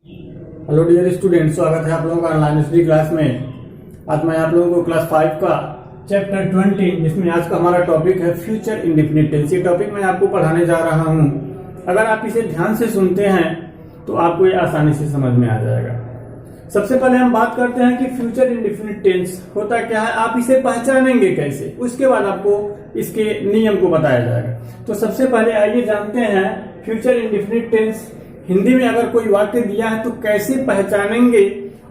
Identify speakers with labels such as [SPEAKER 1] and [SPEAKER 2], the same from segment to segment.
[SPEAKER 1] Hello dear student, स्वागत है आप लोगों का ऑनलाइन स्टडी क्लास में। आज मैं आप लोगों को क्लास 5 का चैप्टर 20 जिसमें आज का हमारा टॉपिक है फ्यूचर इंडेफिनिट टेंस। ये टॉपिक मैं आपको पढ़ाने जा रहा हूं। अगर आप इसे ध्यान से सुनते हैं तो आपको ये आसानी से समझ में आ जाएगा। सबसे पहले हम बात करते हैं कि फ्यूचर इंडेफिनिट टेंस होता क्या है, आप इसे पहचानेंगे कैसे, उसके बाद आपको इसके नियम को बताया जाएगा। तो सबसे पहले आइए जानते हैं फ्यूचर इंडेफिनिट टेंस हिंदी में अगर कोई वाक्य दिया है तो कैसे पहचानेंगे,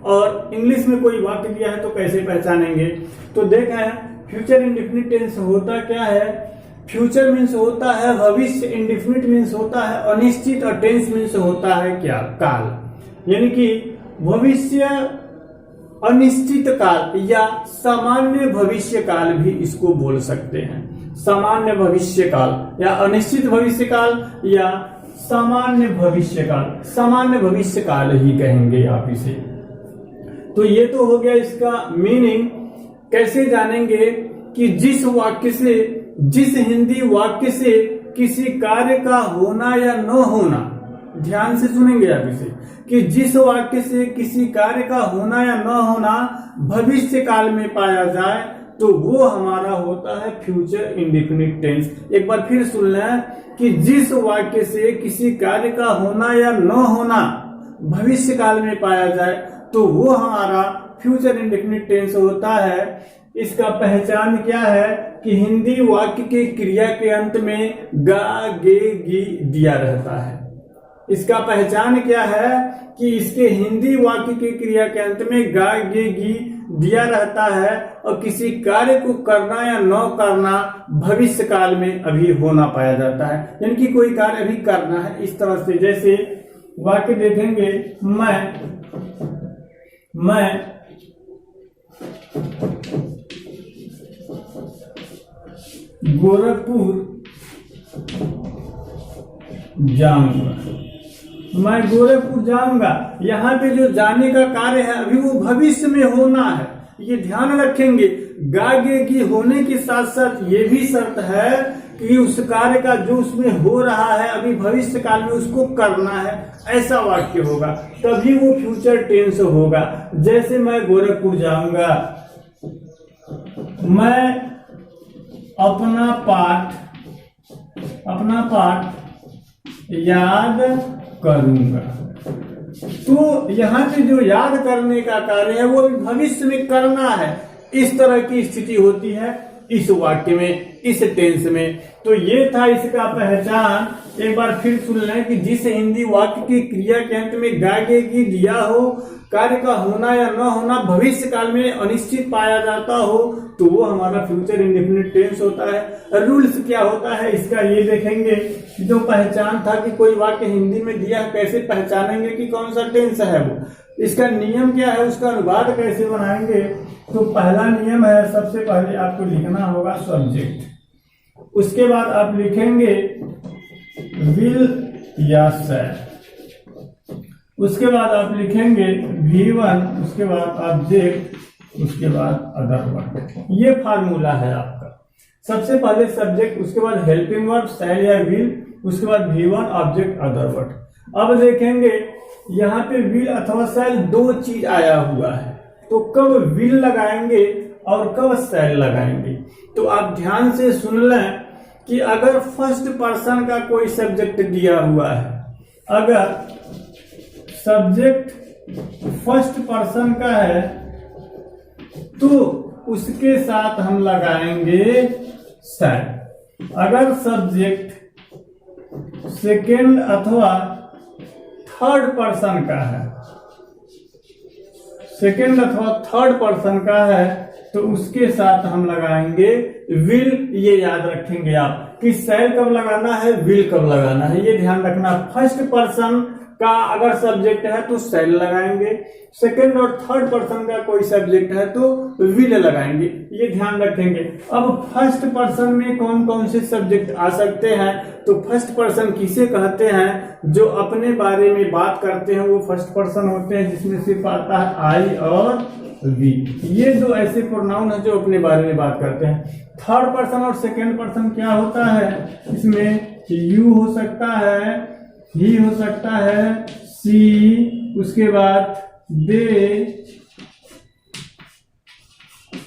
[SPEAKER 1] और इंग्लिश में कोई वाक्य दिया है तो कैसे पहचानेंगे। तो देखें, फ्यूचर इंडेफिनिट टेंस होता क्या है। फ्यूचर मीन्स होता है भविष्य, इंडेफिनिट मीन्स होता है अनिश्चित, और टेंस मीन्स होता है क्या, काल। यानी कि भविष्य अनिश्चित काल या सामान्य भविष्य काल भी इसको बोल सकते हैं। सामान्य भविष्य काल या अनिश्चित भविष्य काल या सामान्य भविष्य काल, सामान्य भविष्य काल ही कहेंगे आप इसे। तो ये तो हो गया इसका मीनिंग। कैसे जानेंगे कि जिस वाक्य से, जिस हिंदी वाक्य से किसी कार्य का होना या न होना, ध्यान से सुनेंगे आप इसे, कि जिस वाक्य से किसी कार्य का होना या न होना भविष्य काल में पाया जाए तो वो हमारा होता है फ्यूचर इंडेफिनिट टेंस। एक बार फिर सुन लें कि जिस वाक्य से किसी कार्य का होना या न होना भविष्य काल में पाया जाए तो वो हमारा फ्यूचर इंडेफिनिट टेंस होता है। इसका पहचान क्या है कि हिंदी वाक्य के क्रिया के अंत में गा, गे, गी दिया रहता है। इसका पहचान क्या है कि इसके हिंदी वाक्य के क्रिया के अंत में गा, गे, गी दिया रहता है, और किसी कार्य को करना या न करना भविष्य काल में अभी होना पाया जाता है। यानी कि कोई कार्य अभी करना है, इस तरह से। जैसे वाक्य देखेंगे, मैं गोरखपुर जाऊंगा, मैं गोरखपुर जाऊंगा। यहाँ पे जो जाने का कार्य है अभी वो भविष्य में होना है, ये ध्यान रखेंगे। गागे की होने के साथ साथ ये भी शर्त है कि उस कार्य का जो उसमें हो रहा है अभी भविष्य काल में उसको करना है, ऐसा वाक्य होगा, तभी वो फ्यूचर टेंस होगा। जैसे मैं गोरखपुर जाऊंगा, मैं अपना पाठ याद करूंगा। तो यहाँ पे जो याद करने का कार्य है वो भविष्य में करना है, इस तरह की स्थिति होती है इस वाक्य में, इस टेंस में। तो ये था इसका पहचान। एक बार फिर सुन लें कि जिस हिंदी वाक्य की क्रिया के अंत में गागे की दिया हो, कार्य का होना या न होना भविष्य काल में अनिश्चित पाया जाता हो, तो वो हमारा फ्यूचर इंडेफिनिट टेंस होता है। रूल्स क्या होता है इसका ये देखेंगे। जो पहचान था कि कोई वाक्य हिंदी में दिया है कैसे पहचानेंगे कि कौन सा टेंस है वो, इसका नियम क्या है, उसका अनुवाद कैसे बनाएंगे। तो पहला नियम है, सबसे पहले आपको लिखना होगा सब्जेक्ट, उसके बाद आप लिखेंगे विल या शैल, उसके बाद आप लिखेंगे V1, उसके बाद ऑब्जेक्ट, उसके बाद अदर वर्ड। ये फार्मूला है आपका। सबसे पहले सब्जेक्ट, उसके बाद हेल्पिंग वर्ब शैल या विल, उसके बाद V1 ऑब्जेक्ट अदर वर्ड। अब देखेंगे यहाँ पे विल अथवा शैल दो चीज आया हुआ है, तो कब विल लगाएंगे और कब शैल लगाएंगे। तो आप ध्यान से सुन लें कि अगर फर्स्ट पर्सन का कोई सब्जेक्ट दिया हुआ है, अगर सब्जेक्ट फर्स्ट पर्सन का है तो उसके साथ हम लगाएंगे शैल। अगर सब्जेक्ट सेकेंड अथवा थर्ड पर्सन का है, सेकेंड अथवा थर्ड पर्सन का है, तो उसके साथ हम लगाएंगे विल। ये याद रखेंगे आप कि शैल कब लगाना है, विल कब लगाना है, ये ध्यान रखना। फर्स्ट पर्सन का अगर सब्जेक्ट है तो शैल लगाएंगे, सेकंड और थर्ड पर्सन का कोई सब्जेक्ट है तो विल लगाएंगे, ये ध्यान रखेंगे। अब फर्स्ट पर्सन में कौन कौन से सब्जेक्ट आ सकते हैं, तो फर्स्ट पर्सन किसे कहते हैं, जो अपने बारे में बात करते हैं वो फर्स्ट पर्सन होते हैं, जिसमें सिर्फ आता है आई और वी। ये दो ऐसे प्रोनाउन है जो अपने बारे में बात करते हैं। थर्ड पर्सन और सेकंड पर्सन क्या होता है, इसमें यू हो सकता है, ही हो सकता है, सी, उसके बाद दे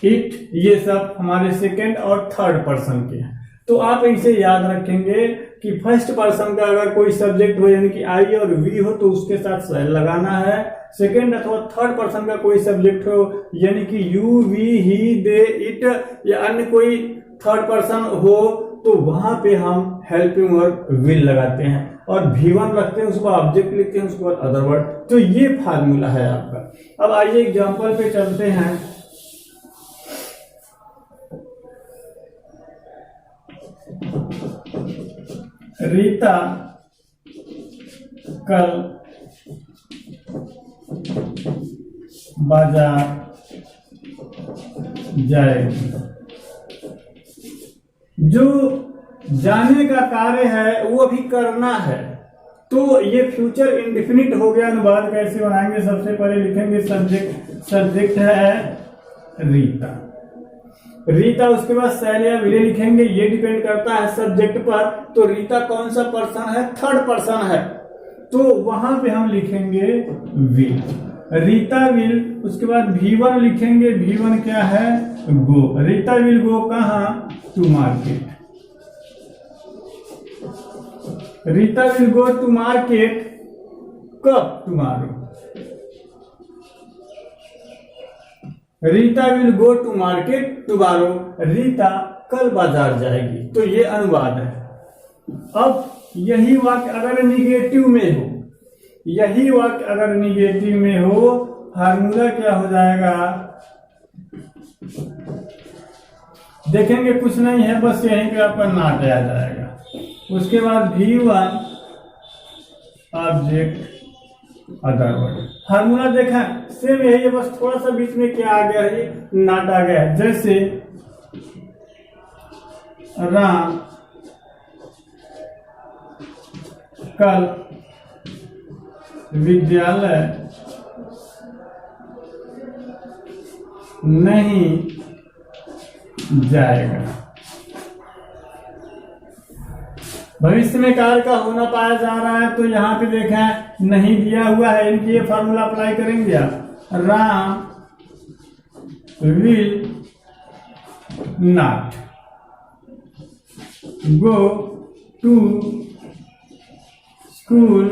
[SPEAKER 1] इट, ये सब हमारे सेकंड और थर्ड पर्सन के हैं। तो आप इसे याद रखेंगे कि फर्स्ट पर्सन का अगर कोई सब्जेक्ट हो यानी कि आई और वी हो तो उसके साथ सेल लगाना है। सेकंड अथवा थर्ड पर्सन का कोई सब्जेक्ट हो यानी कि you, we, he, they, it या अन्य कोई थर्ड पर्सन हो तो वहां पे हम हेल्पिंग वर्ब विल लगाते हैं और V1 रखते हैं, उसके बाद ऑब्जेक्ट लिखते हैं, उसके बाद अदर वर्ड। तो ये फार्मूला है आपका। अब आइए एग्जांपल पे चलते हैं। रीता कल बाजार जाएगी। जो जाने का कार्य है वो अभी करना है, तो ये फ्यूचर इंडेफिनिट हो गया। अनुवाद कैसे बनाएंगे? सबसे पहले लिखेंगे सब्जेक्ट है रीता, रीता उसके बाद सेल या विले लिखेंगे, ये डिपेंड करता है सब्जेक्ट पर। तो रीता कौन सा पर्सन है? थर्ड पर्सन है, तो वहां पे हम लिखेंगे विल, रीता विल। उसके बाद V1 लिखेंगे, V1 क्या है? गो। रीता विल गो कहाँ? To market. Rita will go to market कब? Tomorrow. Rita will go to market tomorrow, Rita कल बाजार जाएगी। तो ये अनुवाद है। अब यही वाक्य अगर निगेटिव में हो, यही वाक्य अगर निगेटिव में हो, फार्मूला क्या हो जाएगा? देखेंगे कुछ नहीं है, बस यहीं पे आपका नाट आ जाएगा। उसके बाद V1 object other word. Formula देखा सेम यही है, बस थोड़ा सा बीच में क्या आ गया है? नाट आ गया है। जैसे राम कल विद्यालय नहीं जाएगा। भविष्य में कार्य का होना पाया जा रहा है, तो यहाँ पे देखा है नहीं दिया हुआ है, इनकी ये फार्मूला अप्लाई करेंगे आप। Ram will not go to school,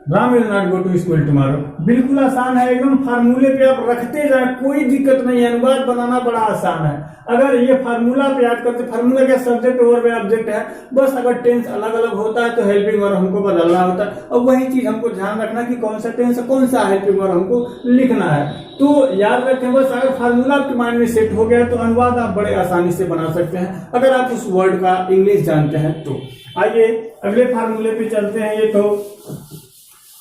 [SPEAKER 1] Ram will not go to school tomorrow. बिल्कुल आसान है एकदम, फार्मूले पे आप रखते जाए, कोई दिक्कत नहीं है। अनुवाद बनाना बड़ा आसान है अगर ये फार्मूला पे याद करते। फार्मूला क्या? सब्जेक्ट वर्ब ऑब्जेक्ट है, बस अगर टेंस अलग अलग होता है तो हेल्पिंग वर्ब हमको बदलना होता है। और वही चीज हमको ध्यान रखना कि कौन सा टेंस कौन सा हेल्पिंग वर्ब हमको लिखना है। तो याद रखें बस, अगर फार्मूला आपके माइंड में सेट हो गया तो अनुवाद आप बड़े आसानी से बना सकते हैं अगर आप उस वर्ड का इंग्लिश जानते हैं तो। आइए अगले फार्मूले पे चलते हैं। ये तो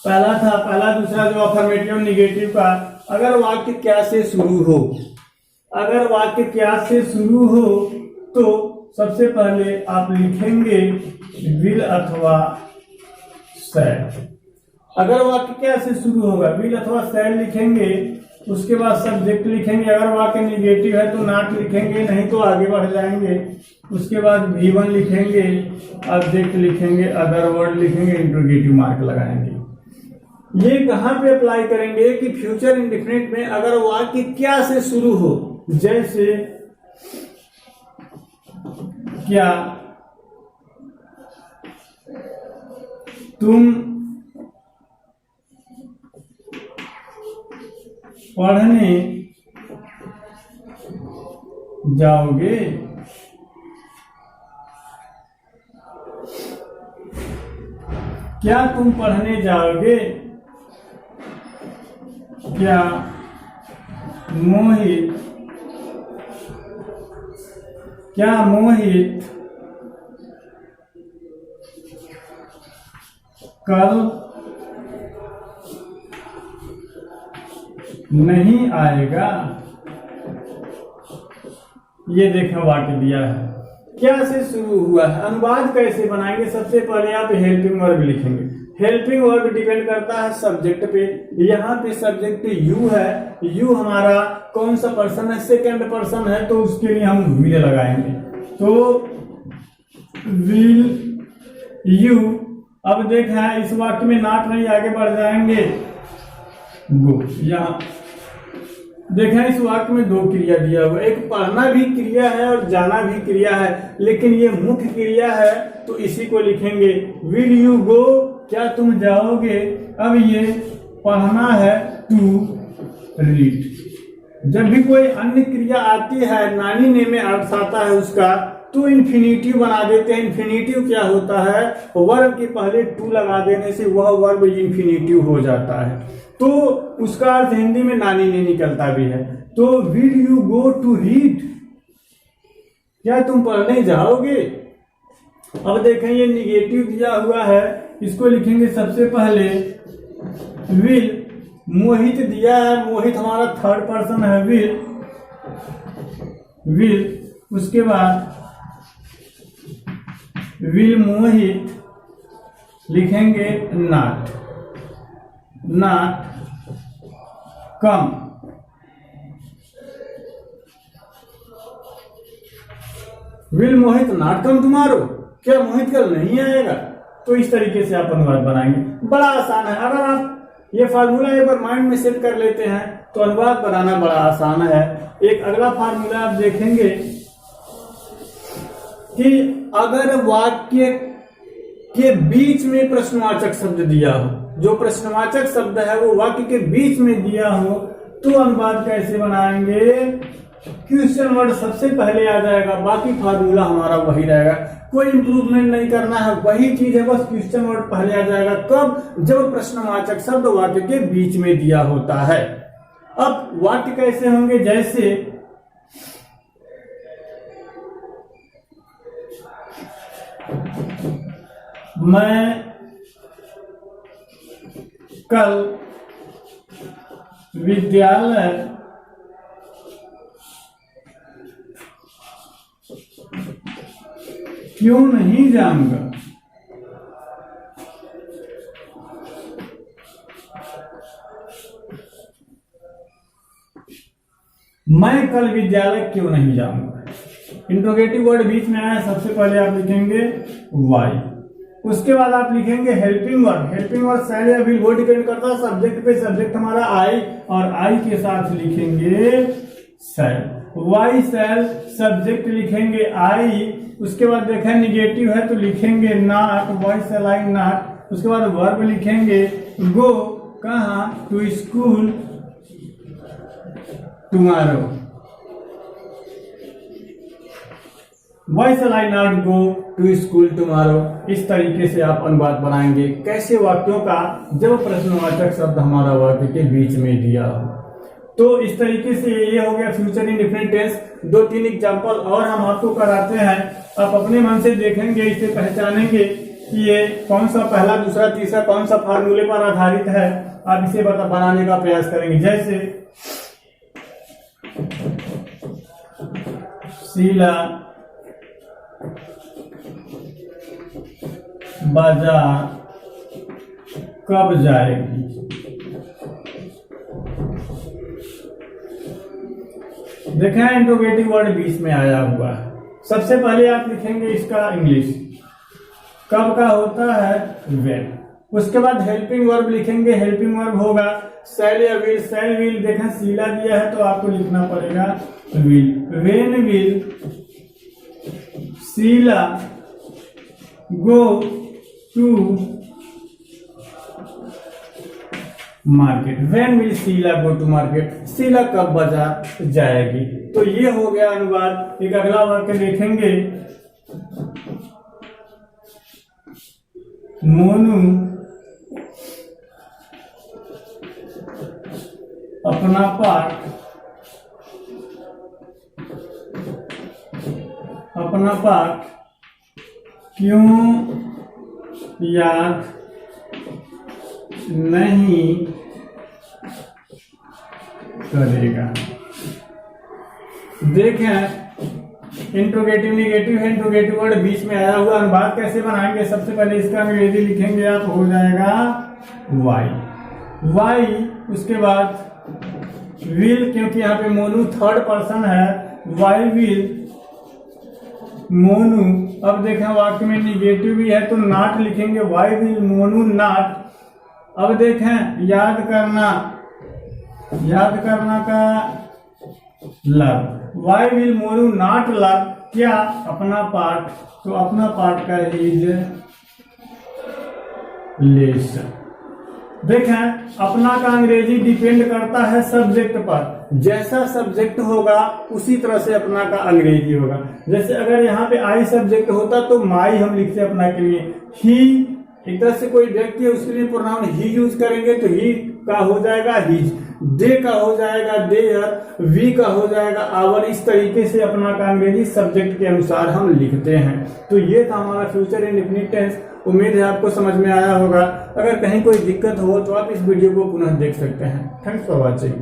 [SPEAKER 1] पहला था, पहला। दूसरा जो अफर्मेटिव निगेटिव का, अगर वाक्य क्या से शुरू हो, अगर वाक्य क्या से शुरू हो तो सबसे पहले आप लिखेंगे विल अथवा सेल। अगर वाक्य क्या से शुरू होगा, विल अथवा सेल लिखेंगे। उसके बाद सब्जेक्ट लिखेंगे, अगर वाक्य निगेटिव है तो नॉट लिखेंगे, नहीं तो आगे बढ़ जाएंगे। उसके बाद V1 लिखेंगे, ऑब्जेक्ट लिखेंगे, अदर वर्ड लिखेंगे, इंटरोगेटिव मार्क लगाएंगे। ये कहां पे अप्लाई करेंगे कि फ्यूचर इंडेफिनिट में अगर वाक्य क्या से शुरू हो, जैसे क्या तुम पढ़ने जाओगे, क्या तुम पढ़ने जाओगे, क्या मोहित कल नहीं आएगा। ये देखो वाक्य दिया है, क्या से शुरू हुआ है। अनुवाद कैसे बनाएंगे? सबसे पहले आप हेल्पिंग वर्ब लिखेंगे। हेल्पिंग वर्ब डिपेंड करता है सब्जेक्ट पे। यहाँ पे सब्जेक्ट यू है, यू हमारा कौन सा पर्सन है? सेकंड पर्सन है, तो उसके लिए हम विल लगाएंगे। तो विल यू अब देखा इस वाक्य में नॉट नहीं, आगे बढ़ जाएंगे गो। यहाँ देखा इस वाक्य में दो क्रिया दिया हुआ, एक पढ़ना भी क्रिया है और जाना भी क्रिया है, लेकिन ये मुख्य क्रिया है तो इसी को लिखेंगे विल यू गो, क्या तुम जाओगे। अब ये पढ़ना है टू रीड। जब भी कोई अन्य क्रिया आती है, नानी ने में अर्थ आता है उसका, तो इन्फिनिटिव बना देते हैं। इन्फिनिटिव क्या होता है, वर्ब के पहले टू लगा देने से वह वर्ब इन्फिनिटिव हो जाता है, तो उसका अर्थ हिंदी में नानी ने निकलता भी है। तो will you go to read, क्या तुम पढ़ने जाओगे। अब देखें ये निगेटिव दिया हुआ है, इसको लिखेंगे सबसे पहले विल। मोहित दिया है, मोहित हमारा थर्ड पर्सन है, विल। उसके बाद विल मोहित लिखेंगे not come. Will Mohit not come tomorrow, क्या मोहित कल नहीं आएगा। तो इस तरीके से आप अनुवाद बनाएंगे, बड़ा आसान है। अगर आप ये फार्मूला एक बार माइंड में सेट कर लेते हैं तो अनुवाद बनाना बड़ा आसान है। एक अगला फार्मूला आप देखेंगे कि अगर वाक्य के बीच में प्रश्नवाचक शब्द दिया हो, जो प्रश्नवाचक शब्द है वो वाक्य के बीच में दिया हो, तो अनुवाद कैसे बनाएंगे। क्वेश्चन वर्ड सबसे पहले आ जाएगा, बाकी फार्मूला हमारा वही रहेगा, कोई इंप्रूवमेंट नहीं करना है, वही चीज है, बस क्वेश्चन वर्ड पहले आ जाएगा। कब, जब प्रश्नवाचक शब्द वाक्य के बीच में दिया होता है। अब वाक्य कैसे होंगे, जैसे मैं कल विद्यालय क्यों नहीं जाऊंगा। मैं कल विद्यालय क्यों नहीं जाऊंगा। इंट्रोगेटिव वर्ड बीच में आया, सबसे पहले आप लिखेंगे वाई। उसके बाद आप लिखेंगे हेल्पिंग वर्ड। हेल्पिंग वर्ड शैल या विल, वो डिपेंड करता है सब्जेक्ट पे। सब्जेक्ट हमारा आई, और आई के साथ लिखेंगे शैल। वाई शैल, सब्जेक्ट लिखेंगे आई। उसके बाद देखें निगेटिव है तो लिखेंगे not, why shall I not. उसके बाद वर्ब लिखेंगे गो, कहाँ, to school tomorrow. Why shall I not go to school tomorrow? इस तरीके से आप अनुवाद बनाएंगे। कैसे, वाक्यों का जब प्रश्नवाचक शब्द हमारा वाक्य के बीच में दिया हो। तो इस तरीके से ये हो गया फ्यूचर इंडेफिनिट टेंस। 2-3 एग्जांपल और हम आपको कराते हैं, आप अपने मन से देखेंगे, इसे पहचानेंगे कि ये कौन सा पहला, दूसरा, तीसरा कौन सा फार्मूले पर आधारित है। आप इसे बनाने का प्रयास करेंगे। जैसे शीला बाजार कब जाएगी। देखें इंट्रोगेटिव वर्ड बीच में आया हुआ है। सबसे पहले आप लिखेंगे इसका इंग्लिश, कब का होता है व्हेन। उसके बाद हेल्पिंग वर्ब लिखेंगे, हेल्पिंग वर्ब होगा शैल या विल। शैल विल, देखें शीला दिया है तो आपको लिखना पड़ेगा will. When will Sheela go to market. When will Sheela go to market, Sheela कब बाजार जाएगी। तो ये हो गया अनुवाद। एक अगला वाक्य देखेंगे, मोनू अपना पाठ क्यों याद नहीं करेगा। देखें इंट्रोगेटिव निगेटिव है, इंट्रोगेटिव वर्ड बीच में आया हुआ। अनुवाद कैसे बनाएंगे, सबसे पहले इसका अंग्रेजी लिखेंगे आप, हो जाएगा वाई। उसके बाद विल, क्योंकि यहाँ पे मोनू थर्ड पर्सन है, वाई विल मोनू। अब देखें वाक्य में निगेटिव भी है तो नॉट लिखेंगे, वाई विल मोनू नॉट। अब देखें याद करना का learn, why will Monu not learn, क्या अपना पाठ, तो अपना पाठ का हीज लेसन। देखें अपना का अंग्रेजी डिपेंड करता है सब्जेक्ट पर, जैसा सब्जेक्ट होगा उसी तरह से अपना का अंग्रेजी होगा। जैसे अगर यहाँ पे आई सब्जेक्ट होता तो माई हम लिखते अपना के लिए, ही एक तरह से कोई व्यक्ति है उसके लिए प्रोनाउन ही यूज करेंगे तो ही का हो जाएगा हिज, दे का हो जाएगा देयर, वी का हो जाएगा आवर। इस तरीके से अपना का अंग्रेजी सब्जेक्ट के अनुसार हम लिखते हैं। तो ये था हमारा फ्यूचर इंडेफिनिट टेंस। उम्मीद है आपको समझ में आया होगा। अगर कहीं कोई दिक्कत हो तो आप इस वीडियो को पुनः देख सकते हैं। Thanks for watching.